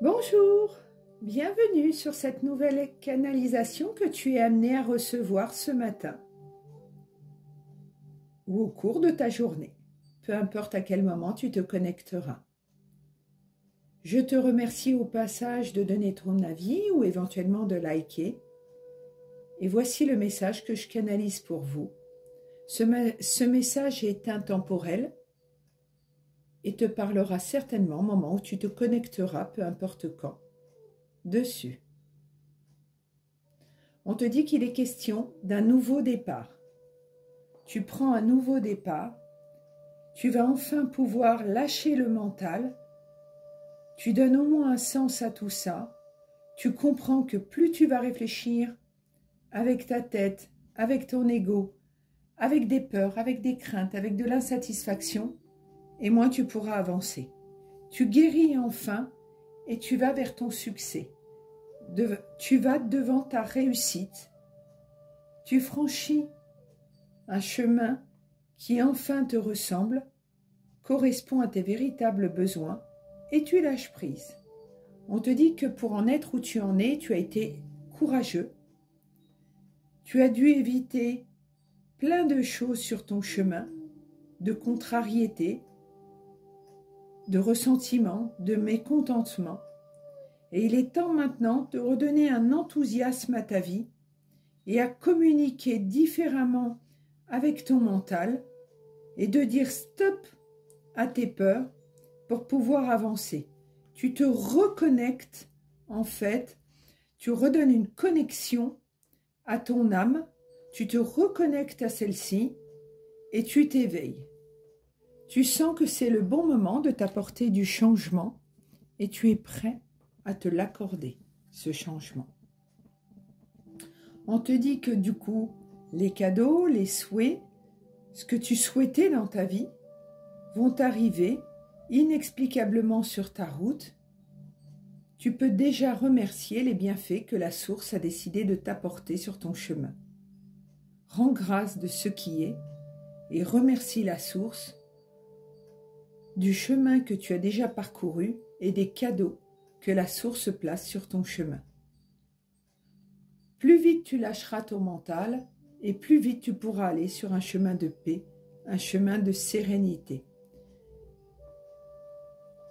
Bonjour, bienvenue sur cette nouvelle canalisation que tu es amené à recevoir ce matin ou au cours de ta journée, peu importe à quel moment tu te connecteras. Je te remercie au passage de donner ton avis ou éventuellement de liker. Et voici le message que je canalise pour vous. Ce message est intemporel et te parlera certainement au moment où tu te connecteras, peu importe quand, dessus. On te dit qu'il est question d'un nouveau départ. Tu prends un nouveau départ, tu vas enfin pouvoir lâcher le mental, tu donnes au moins un sens à tout ça, tu comprends que plus tu vas réfléchir avec ta tête, avec ton ego, avec des peurs, avec des craintes, avec de l'insatisfaction, et moins tu pourras avancer. Tu guéris enfin et tu vas vers ton succès. Tu vas devant ta réussite. Tu franchis un chemin qui enfin te ressemble, correspond à tes véritables besoins et tu lâches prise. On te dit que pour en être où tu en es, tu as été courageux. Tu as dû éviter plein de choses sur ton chemin, de contrariétés, de ressentiments, de mécontentement. Et il est temps maintenant de redonner un enthousiasme à ta vie et à communiquer différemment avec ton mental et de dire stop à tes peurs pour pouvoir avancer. Tu te reconnectes, en fait, tu redonnes une connexion à ton âme, tu te reconnectes à celle-ci et tu t'éveilles. Tu sens que c'est le bon moment de t'apporter du changement et tu es prêt à te l'accorder, ce changement. On te dit que du coup, les cadeaux, les souhaits, ce que tu souhaitais dans ta vie vont arriver inexplicablement sur ta route. Tu peux déjà remercier les bienfaits que la source a décidé de t'apporter sur ton chemin. Rends grâce de ce qui est et remercie la source du chemin que tu as déjà parcouru et des cadeaux que la source place sur ton chemin. Plus vite tu lâcheras ton mental et plus vite tu pourras aller sur un chemin de paix, un chemin de sérénité.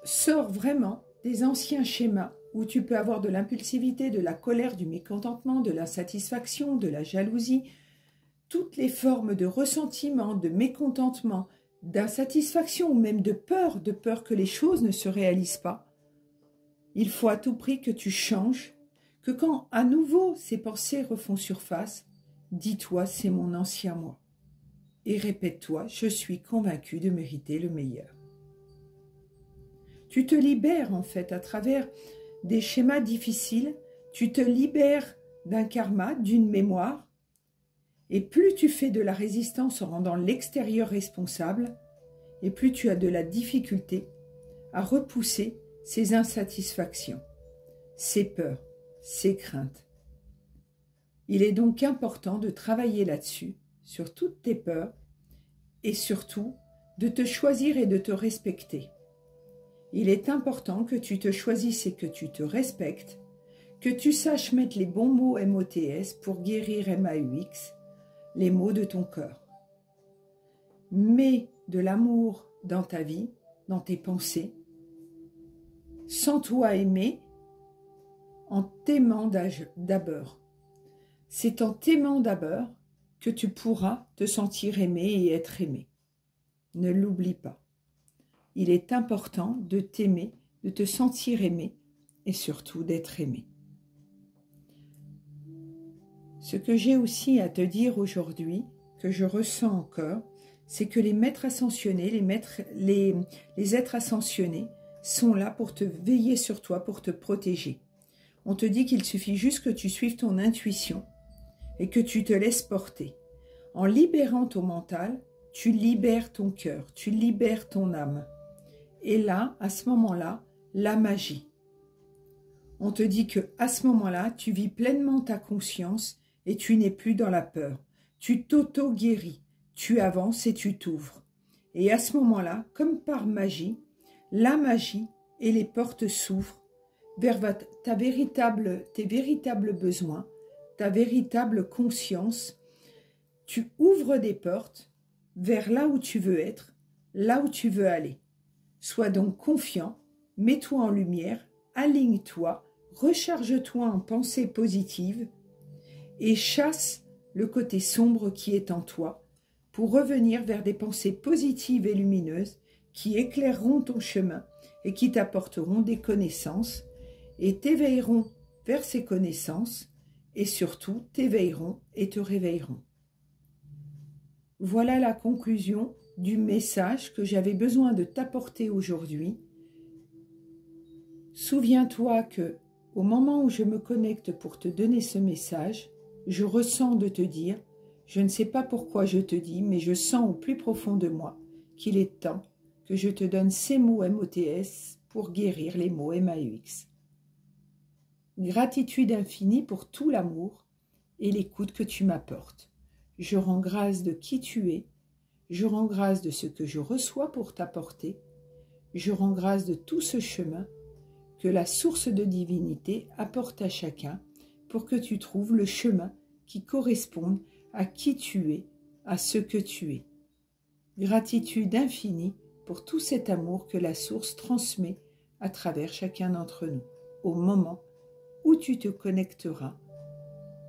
Sors vraiment des anciens schémas où tu peux avoir de l'impulsivité, de la colère, du mécontentement, de l'insatisfaction, de la jalousie, toutes les formes de ressentiment, de mécontentement, d'insatisfaction ou même de peur que les choses ne se réalisent pas. Il faut à tout prix que tu changes, que quand à nouveau ces pensées refont surface, dis-toi c'est mon ancien moi. Et répète-toi, je suis convaincu de mériter le meilleur. Tu te libères en fait à travers des schémas difficiles, tu te libères d'un karma, d'une mémoire, et plus tu fais de la résistance en rendant l'extérieur responsable, et plus tu as de la difficulté à repousser ces insatisfactions, ces peurs, ces craintes. Il est donc important de travailler là-dessus, sur toutes tes peurs, et surtout de te choisir et de te respecter. Il est important que tu te choisisses et que tu te respectes, que tu saches mettre les bons mots MOTS pour guérir MAUX, les mots de ton cœur. Mets de l'amour dans ta vie, dans tes pensées. Sens-toi aimer en t'aimant d'abord. C'est en t'aimant d'abord que tu pourras te sentir aimé et être aimé. Ne l'oublie pas. Il est important de t'aimer, de te sentir aimé et surtout d'être aimé. Ce que j'ai aussi à te dire aujourd'hui, que je ressens encore, c'est que les maîtres ascensionnés, les êtres ascensionnés sont là pour te veiller sur toi, pour te protéger. On te dit qu'il suffit juste que tu suives ton intuition et que tu te laisses porter. En libérant ton mental, tu libères ton cœur, tu libères ton âme. Et là, à ce moment-là, la magie. On te dit que à ce moment-là, tu vis pleinement ta conscience et tu n'es plus dans la peur. Tu t'auto-guéris, tu avances et tu t'ouvres. Et à ce moment-là, comme par magie, la magie et les portes s'ouvrent vers tes véritables besoins, ta véritable conscience. Tu ouvres des portes vers là où tu veux être, là où tu veux aller. Sois donc confiant, mets-toi en lumière, aligne-toi, recharge-toi en pensée positive et chasse le côté sombre qui est en toi pour revenir vers des pensées positives et lumineuses qui éclaireront ton chemin et qui t'apporteront des connaissances et t'éveilleront vers ces connaissances et surtout t'éveilleront et te réveilleront. Voilà la conclusion du message que j'avais besoin de t'apporter aujourd'hui. Souviens-toi que au moment où je me connecte pour te donner ce message, je ressens de te dire, je ne sais pas pourquoi je te dis, mais je sens au plus profond de moi qu'il est temps que je te donne ces mots MOTS pour guérir les mots MAUX. Gratitude infinie pour tout l'amour et l'écoute que tu m'apportes. Je rends grâce de qui tu es, je rends grâce de ce que je reçois pour t'apporter, je rends grâce de tout ce chemin que la source de divinité apporte à chacun pour que tu trouves le chemin qui corresponde à qui tu es, à ce que tu es. Gratitude infinie pour tout cet amour que la source transmet à travers chacun d'entre nous, au moment où tu te connecteras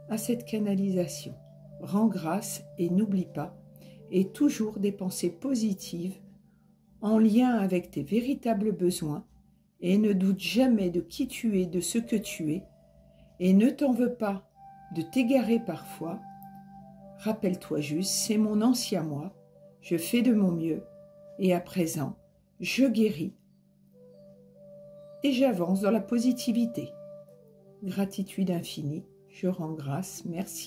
à cette canalisation. Rends grâce et n'oublie pas, et toujours des pensées positives en lien avec tes véritables besoins, et ne doute jamais de qui tu es, de ce que tu es, et ne t'en veux pas de t'égarer parfois. Rappelle-toi juste, c'est mon ancien moi, je fais de mon mieux, et à présent, je guéris, et j'avance dans la positivité. Gratitude infinie, je rends grâce, merci.